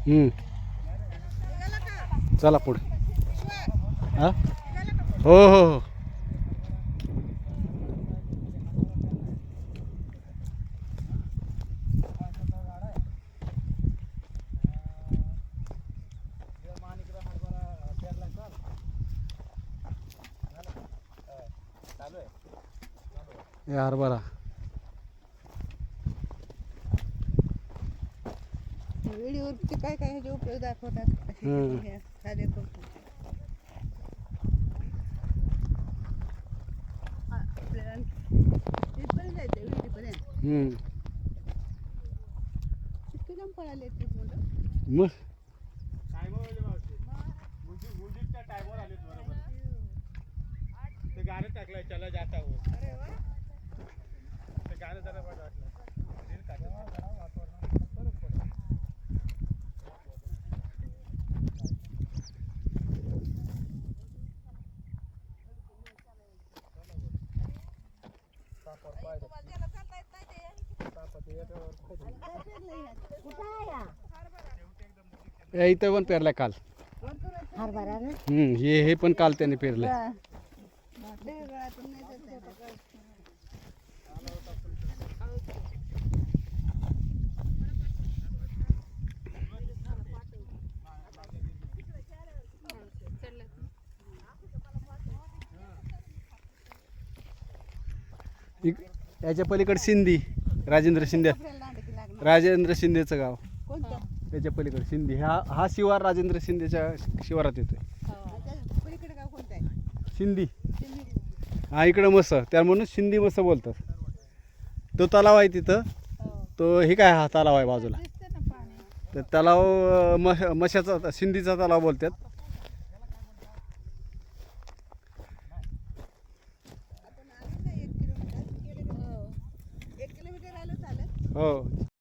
हम्म. चला पुढे. हा हो हो हो. हे हरभरा. व्हिडिओवरती काय काय ह्याचे उपयोग दाखवतात असे हम्म. हे साधे करतो. आपल्याला इथपर्यंत जायचं विहिरीपर्यंत. हम्म. किती लांब पळाले ते मुलं. मग टायमवर आले बरोबर. ते गाणं टाकलंय चला जाता हो. अरे वा. ते गाणं जरा बरं वाटलं. हे इथं पण पेरलाय काल. हरभरा ना. हे पण काल त्याने पेरलंय. गळातून नाही जात आहे. याच्या पलीकडे सिंधी राजेंद्र शिंदे. आपल्याला दांडकी लागणार. राजेंद्र शिंदेचं गाव कोणतं? त्याच्या पलीकडे सिंधी. हा शिवार राजेंद्र शिंदेच्या शिवारात येतोय. त्याच्या पलीकडे गाव कोणतं आहे? सिंधी. सिंधी. हा इकडं मस त्या म्हणून सिंधी मस बोलतात. तो तलाव आहे तिथं. तो हे काय हा तलाव आहे बाजूला. दिसतं ना पाणी. तर तलाव मशाचा सिंधीचा तलाव बोलतात. आपण आलो ना 1 किलोमीटर. 1 किलोमीटर आलो चालत. हो.